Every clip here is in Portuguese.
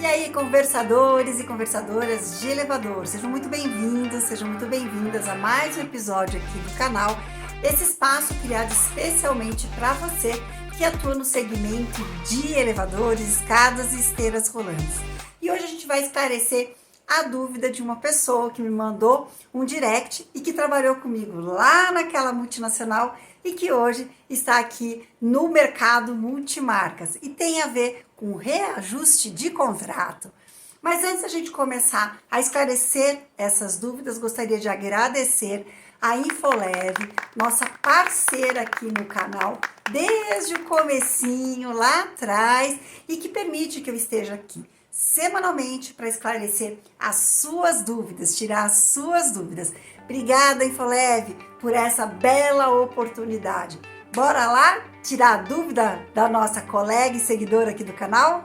E aí, conversadores e conversadoras de elevador, sejam muito bem-vindos, sejam muito bem-vindas a mais um episódio aqui do canal, esse espaço criado especialmente para você que atua no segmento de elevadores, escadas e esteiras rolantes. E hoje a gente vai esclarecer a dúvida de uma pessoa que me mandou um direct e que trabalhou comigo lá naquela multinacional e que hoje está aqui no mercado multimarcas e tem a ver com reajuste de contrato. Mas antes da gente começar a esclarecer essas dúvidas, gostaria de agradecer a Infoleve, nossa parceira aqui no canal, desde o comecinho, lá atrás, e que permite que eu esteja aqui semanalmente para esclarecer as suas dúvidas, tirar as suas dúvidas. Obrigada, Infoleve, por essa bela oportunidade. Bora lá tirar a dúvida da nossa colega e seguidora aqui do canal?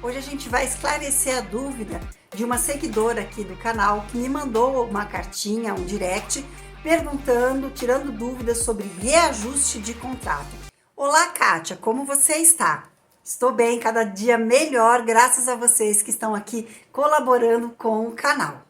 Hoje a gente vai esclarecer a dúvida de uma seguidora aqui do canal que me mandou uma cartinha, um direct, perguntando, tirando dúvidas sobre reajuste de contrato. Olá, Kátia, como você está? Estou bem, cada dia melhor, graças a vocês que estão aqui colaborando com o canal.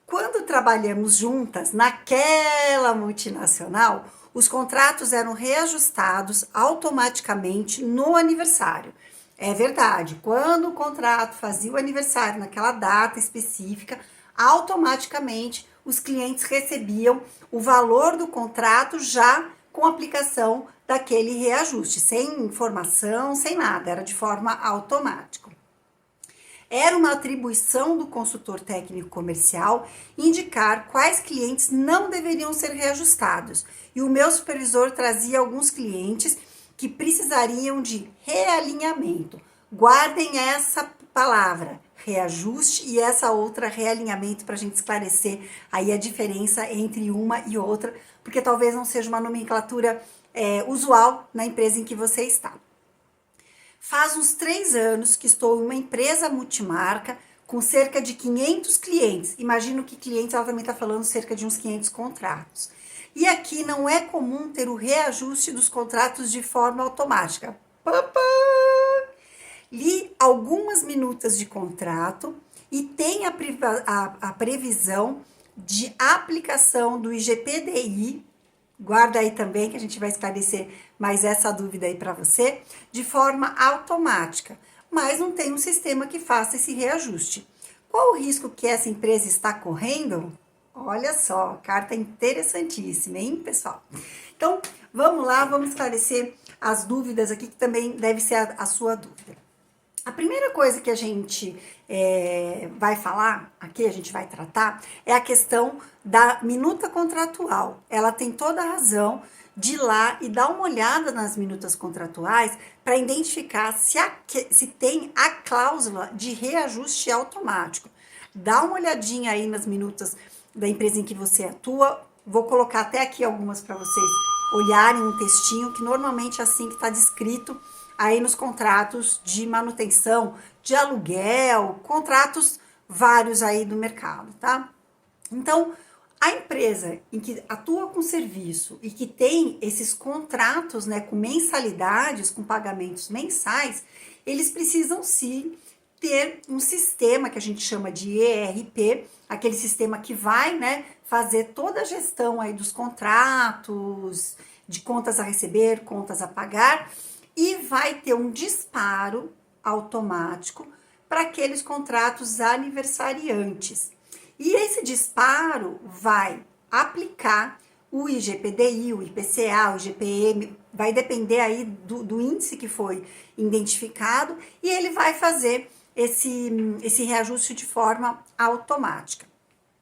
Quando trabalhamos juntas naquela multinacional, os contratos eram reajustados automaticamente no aniversário. É verdade, quando o contrato fazia o aniversário naquela data específica, automaticamente os clientes recebiam o valor do contrato já com aplicação daquele reajuste, sem informação, sem nada, era de forma automática. Era uma atribuição do consultor técnico comercial indicar quais clientes não deveriam ser reajustados. E o meu supervisor trazia alguns clientes que precisariam de realinhamento. Guardem essa palavra, reajuste, e essa outra, realinhamento, para a gente esclarecer aí a diferença entre uma e outra, porque talvez não seja uma nomenclatura usual na empresa em que você está. Faz uns 3 anos que estou em uma empresa multimarca com cerca de 500 clientes. Imagino que clientes, ela também está falando cerca de uns 500 contratos. E aqui não é comum ter o reajuste dos contratos de forma automática. Li algumas minutas de contrato e tem a previsão de aplicação do IGPDI. Guarda aí também que a gente vai esclarecer mais essa dúvida aí para você, de forma automática, mas não tem um sistema que faça esse reajuste. Qual o risco que essa empresa está correndo? Olha só, carta interessantíssima, hein, pessoal? Então, vamos lá, vamos esclarecer as dúvidas aqui, que também deve ser a sua dúvida. A primeira coisa que a gente vai falar aqui, a gente vai tratar, é a questão da minuta contratual. Ela tem toda a razão de ir lá e dar uma olhada nas minutas contratuais para identificar se tem a cláusula de reajuste automático. Dá uma olhadinha aí nas minutas da empresa em que você atua. Vou colocar até aqui algumas para vocês olharem, um textinho que normalmente é assim que está descrito aí nos contratos de manutenção, de aluguel, contratos vários aí do mercado, tá? Então, a empresa em que atua com serviço e que tem esses contratos, né, com mensalidades, com pagamentos mensais, eles precisam sim ter um sistema que a gente chama de ERP, aquele sistema que vai, né, fazer toda a gestão aí dos contratos, de contas a receber, contas a pagar, e vai ter um disparo automático para aqueles contratos aniversariantes. E esse disparo vai aplicar o IGPDI, o IPCA, o IGPM, vai depender aí do índice que foi identificado, e ele vai fazer esse reajuste de forma automática.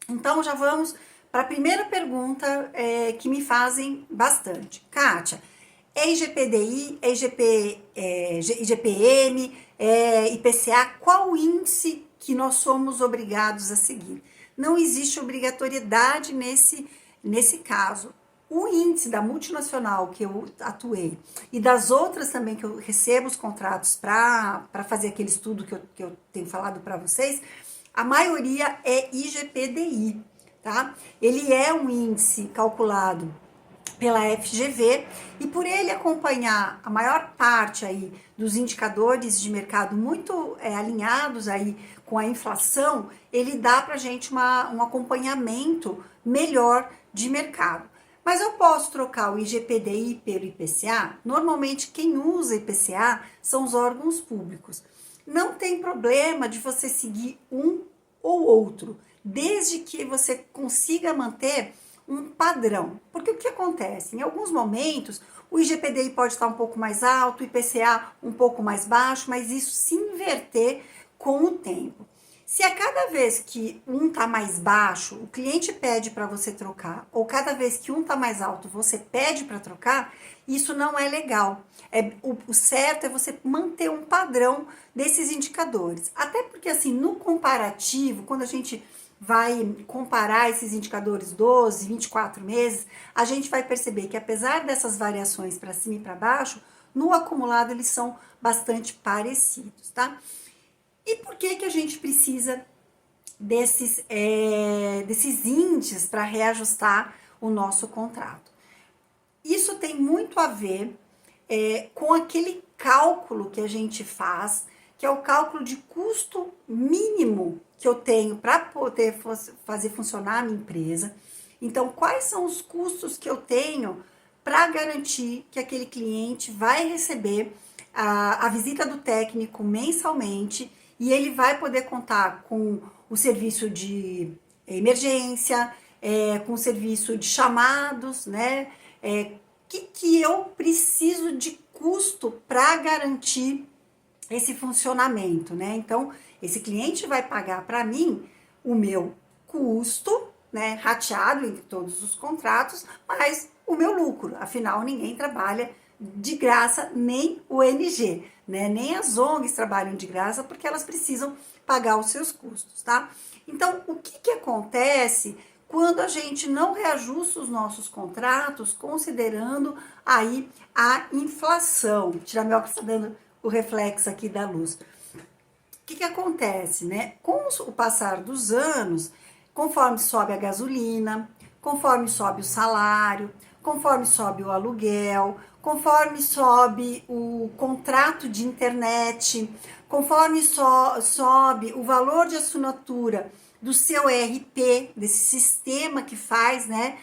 Então, já vamos para a primeira pergunta que me fazem bastante. Kátia, é IGPDI, é IGPM, é IPCA, qual o índice que nós somos obrigados a seguir? Não existe obrigatoriedade nesse caso. O índice da multinacional que eu atuei e das outras também que eu recebo os contratos para fazer aquele estudo que eu tenho falado para vocês, a maioria é IGPDI, tá? Ele é um índice calculado pela FGV, e por ele acompanhar a maior parte aí dos indicadores de mercado muito alinhados aí com a inflação, ele dá para a gente um acompanhamento melhor de mercado. Mas eu posso trocar o IGPDI pelo IPCA? Normalmente quem usa IPCA são os órgãos públicos. Não tem problema de você seguir um ou outro, desde que você consiga manter um padrão. Porque o que acontece? Em alguns momentos, o IGPDI pode estar um pouco mais alto, o IPCA um pouco mais baixo, mas isso se inverter com o tempo. Se a cada vez que um está mais baixo, o cliente pede para você trocar, ou cada vez que um está mais alto, você pede para trocar, isso não é legal. O certo é você manter um padrão desses indicadores. Até porque, assim, no comparativo, quando a gente vai comparar esses indicadores 12, 24 meses, a gente vai perceber que apesar dessas variações para cima e para baixo, no acumulado eles são bastante parecidos, tá? E por que que a gente precisa desses índices para reajustar o nosso contrato? Isso tem muito a ver com aquele cálculo que a gente faz, que é o cálculo de custo mínimo que eu tenho para poder fazer funcionar a minha empresa. Então, quais são os custos que eu tenho para garantir que aquele cliente vai receber a visita do técnico mensalmente e ele vai poder contar com o serviço de emergência, com o serviço de chamados, né? Que eu preciso de custo para garantir esse funcionamento, né? Então, esse cliente vai pagar para mim o meu custo, né, rateado entre todos os contratos, mas o meu lucro. Afinal, ninguém trabalha de graça, nem o ONG, né? Nem as ONGs trabalham de graça porque elas precisam pagar os seus custos, tá? Então, o que acontece quando a gente não reajusta os nossos contratos, considerando aí a inflação? Tirar meu óculos, tá dando o reflexo aqui da luz. O que acontece, né? Com o passar dos anos, conforme sobe a gasolina, conforme sobe o salário, conforme sobe o aluguel, conforme sobe o contrato de internet, conforme sobe o valor de assinatura do seu ERP, desse sistema que faz, né,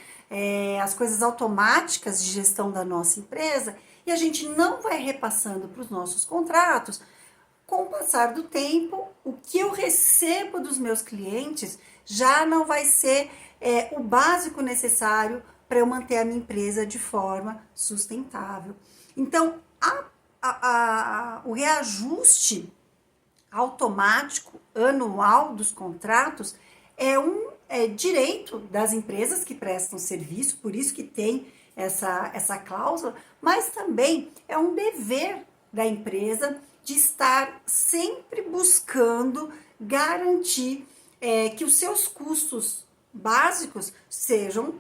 as coisas automáticas de gestão da nossa empresa, e a gente não vai repassando para os nossos contratos. Com o passar do tempo, o que eu recebo dos meus clientes já não vai ser o básico necessário para eu manter a minha empresa de forma sustentável. Então, o reajuste automático anual dos contratos é um direito das empresas que prestam serviço, por isso que tem essa cláusula, mas também é um dever da empresa de estar sempre buscando garantir que os seus custos básicos sejam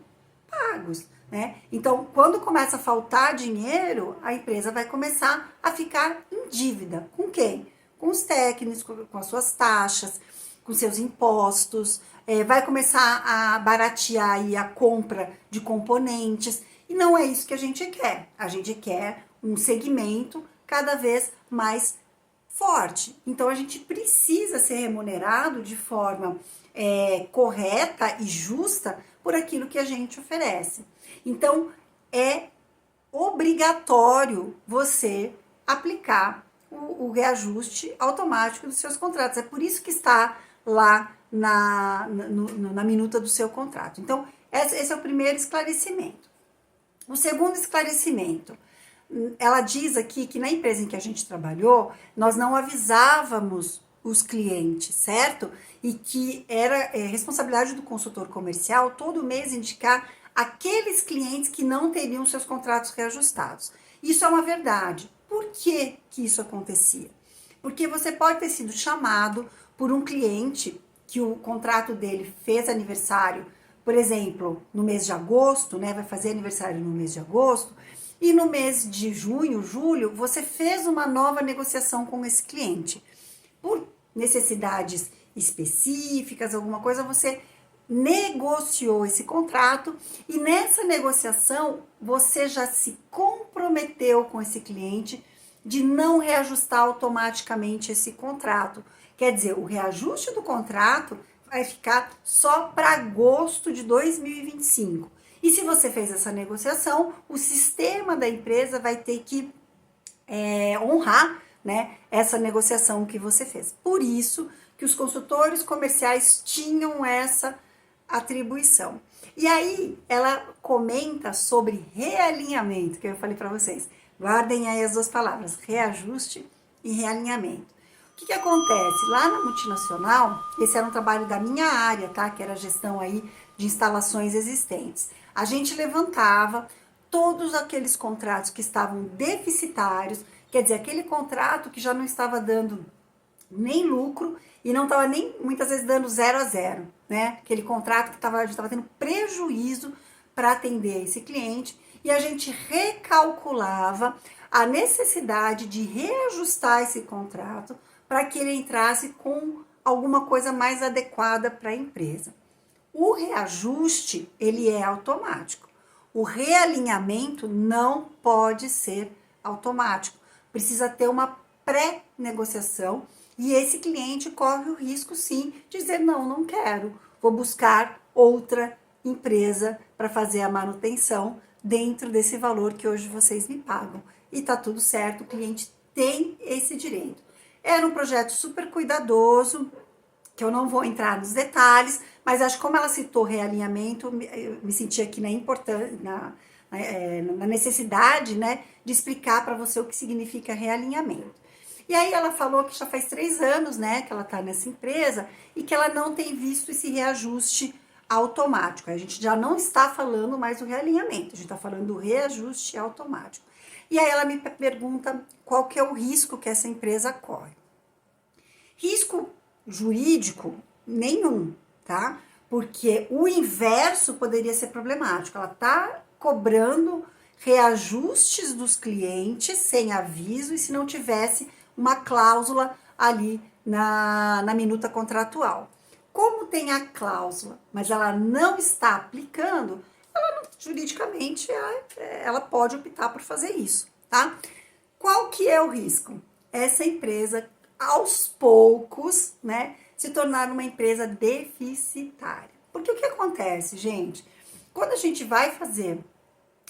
pagos, né? Então, quando começa a faltar dinheiro, a empresa vai começar a ficar em dívida. Com quem? Com os técnicos, com as suas taxas, com seus impostos, vai começar a baratear aí a compra de componentes, e não é isso que a gente quer. A gente quer um segmento cada vez mais forte. Então, a gente precisa ser remunerado de forma correta e justa por aquilo que a gente oferece. Então, é obrigatório você aplicar o reajuste automático dos seus contratos. É por isso que está lá na minuta do seu contrato. Então, esse é o primeiro esclarecimento. O segundo esclarecimento, ela diz aqui que na empresa em que a gente trabalhou, nós não avisávamos os clientes, certo? E que era responsabilidade do consultor comercial todo mês indicar aqueles clientes que não teriam seus contratos reajustados. Isso é uma verdade. Por que isso acontecia? Porque você pode ter sido chamado por um cliente que o contrato dele fez aniversário, por exemplo, no mês de agosto, né? Vai fazer aniversário no mês de agosto, e no mês de junho, julho, você fez uma nova negociação com esse cliente. Por necessidades específicas, alguma coisa, você negociou esse contrato e nessa negociação você já se comprometeu com esse cliente de não reajustar automaticamente esse contrato. Quer dizer, o reajuste do contrato vai ficar só para agosto de 2025. E se você fez essa negociação, o sistema da empresa vai ter que honrar, né, essa negociação que você fez. Por isso que os consultores comerciais tinham essa atribuição. E aí ela comenta sobre realinhamento, que eu falei para vocês. Guardem aí as duas palavras, reajuste e realinhamento. O que acontece? Lá na multinacional, esse era um trabalho da minha área, tá? Que era a gestão aí de instalações existentes. A gente levantava todos aqueles contratos que estavam deficitários, quer dizer, aquele contrato que já não estava dando nem lucro e não estava nem muitas vezes dando 0 a 0, né? Aquele contrato que a gente estava tendo prejuízo para atender esse cliente e a gente recalculava a necessidade de reajustar esse contrato para que ele entrasse com alguma coisa mais adequada para a empresa. O reajuste, ele é automático. O realinhamento não pode ser automático. Precisa ter uma pré-negociação e esse cliente corre o risco, sim, de dizer, não quero, vou buscar outra empresa para fazer a manutenção dentro desse valor que hoje vocês me pagam. E tá tudo certo, o cliente tem esse direito. Era um projeto super cuidadoso, que eu não vou entrar nos detalhes, mas acho que como ela citou realinhamento, eu me senti aqui na necessidade, né, de explicar para você o que significa realinhamento. E aí ela falou que já faz 3 anos, né, que ela está nessa empresa e que ela não tem visto esse reajuste automático. A gente já não está falando mais do realinhamento, a gente está falando do reajuste automático. E aí ela me pergunta qual que é o risco que essa empresa corre. Risco jurídico, nenhum, tá? Porque o inverso poderia ser problemático. Ela tá cobrando reajustes dos clientes sem aviso e se não tivesse uma cláusula ali na minuta contratual. Como tem a cláusula, mas ela não está aplicando, juridicamente ela pode optar por fazer isso, tá? Qual que é o risco? Essa empresa, aos poucos, né, se tornar uma empresa deficitária. Porque o que acontece, gente? Quando a gente vai fazer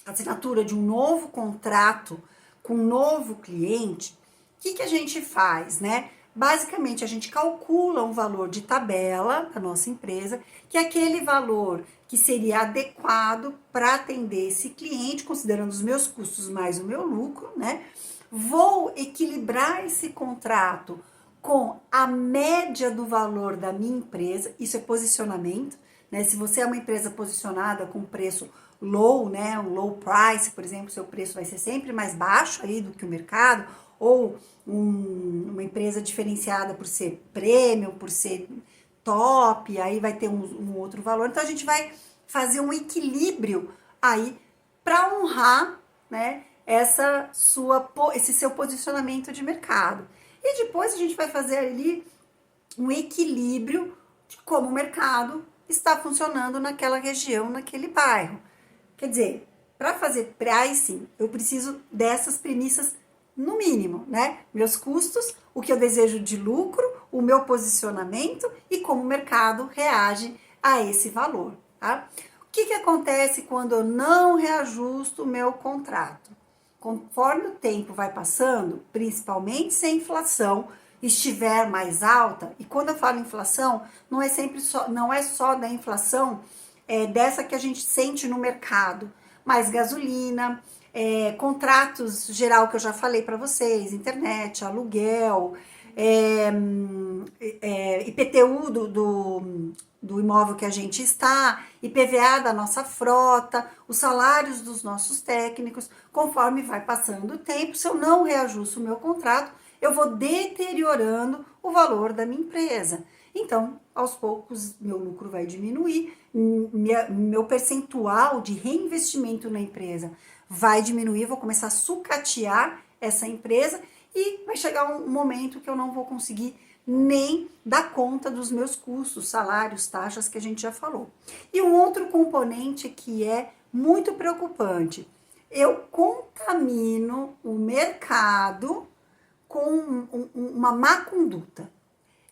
a assinatura de um novo contrato com um novo cliente, o que a gente faz, né? Basicamente, a gente calcula um valor de tabela da nossa empresa, que é aquele valor que seria adequado para atender esse cliente, considerando os meus custos mais o meu lucro, né? Vou equilibrar esse contrato com a média do valor da minha empresa, isso é posicionamento, né? Se você é uma empresa posicionada com preço low, né? Um low price, por exemplo, seu preço vai ser sempre mais baixo aí do que o mercado, ou uma empresa diferenciada por ser premium, por ser top, aí vai ter um outro valor. Então a gente vai fazer um equilíbrio aí para honrar, né, esse seu posicionamento de mercado. E depois a gente vai fazer ali um equilíbrio de como o mercado está funcionando naquela região, naquele bairro. Quer dizer, para fazer pricing, eu preciso dessas premissas no mínimo, né? Meus custos, o que eu desejo de lucro, o meu posicionamento e como o mercado reage a esse valor, tá? O que acontece quando eu não reajusto o meu contrato? Conforme o tempo vai passando, principalmente se a inflação estiver mais alta, e quando eu falo inflação, não é só da inflação dessa que a gente sente no mercado, mas gasolina, contratos geral que eu já falei para vocês, internet, aluguel, IPTU do imóvel que a gente está, IPVA da nossa frota, os salários dos nossos técnicos, conforme vai passando o tempo, se eu não reajusto o meu contrato, eu vou deteriorando o valor da minha empresa. Então, aos poucos, meu lucro vai diminuir, meu percentual de reinvestimento na empresa vai diminuir, vou começar a sucatear essa empresa e vai chegar um momento que eu não vou conseguir nem dá conta dos meus custos, salários, taxas que a gente já falou. E um outro componente que é muito preocupante, eu contamino o mercado com uma má conduta.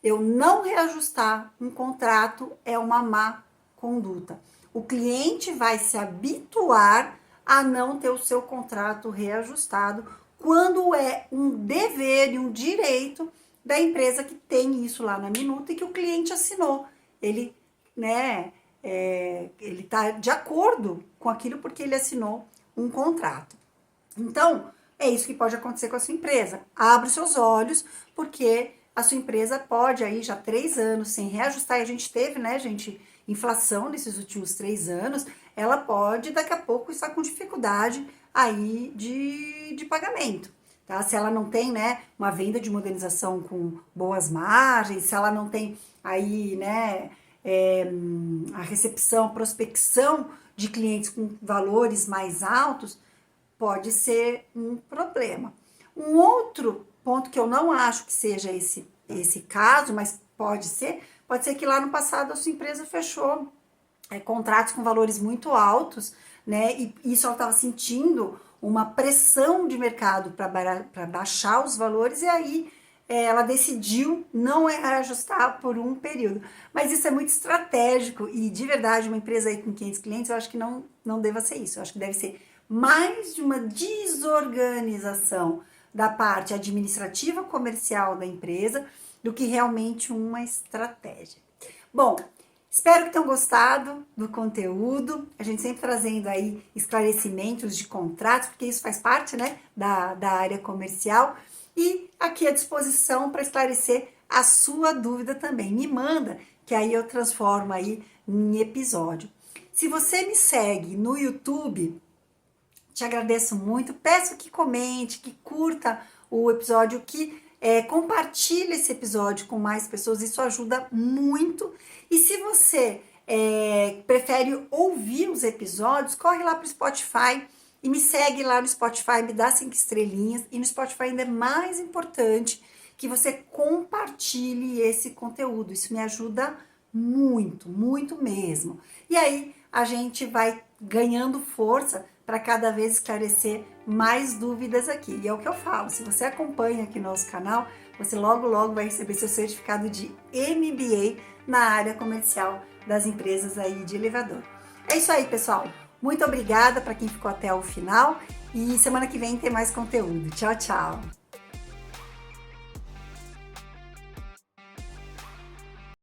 Eu não reajustar um contrato é uma má conduta. O cliente vai se habituar a não ter o seu contrato reajustado quando é um dever e um direito da empresa que tem isso lá na minuta e que o cliente assinou. Ele, né, ele está de acordo com aquilo porque ele assinou um contrato. Então, é isso que pode acontecer com a sua empresa. Abre os seus olhos, porque a sua empresa pode aí já 3 anos sem reajustar, e a gente teve, né, gente, inflação nesses últimos 3 anos, ela pode daqui a pouco estar com dificuldade aí de pagamento. Tá? Se ela não tem, né, uma venda de modernização com boas margens, se ela não tem aí, né, a recepção, a prospecção de clientes com valores mais altos, pode ser um problema. Um outro ponto que eu não acho que seja esse caso, mas pode ser que lá no passado a sua empresa fechou contratos com valores muito altos, né? E isso ela estava sentindo uma pressão de mercado para baixar os valores, e aí ela decidiu não ajustar por um período. Mas isso é muito estratégico, e de verdade, uma empresa aí com 500 clientes, eu acho que não deva ser isso. Eu acho que deve ser mais de uma desorganização da parte administrativa comercial da empresa do que realmente uma estratégia. Bom, espero que tenham gostado do conteúdo, a gente sempre trazendo aí esclarecimentos de contratos, porque isso faz parte, né, da área comercial, e aqui à disposição para esclarecer a sua dúvida também. Me manda, que aí eu transformo aí em episódio. Se você me segue no YouTube, te agradeço muito, peço que comente, que curta o episódio, que compartilhe esse episódio com mais pessoas, isso ajuda muito. E se você prefere ouvir os episódios, corre lá para o Spotify e me segue lá no Spotify, me dá 5 estrelinhas, e no Spotify ainda é mais importante que você compartilhe esse conteúdo, isso me ajuda muito, muito mesmo. E aí a gente vai ganhando força para cada vez esclarecer mais dúvidas aqui. E é o que eu falo, se você acompanha aqui nosso canal, você logo, logo vai receber seu certificado de MBA na área comercial das empresas aí de elevador. É isso aí, pessoal. Muito obrigada para quem ficou até o final, e semana que vem tem mais conteúdo. Tchau, tchau!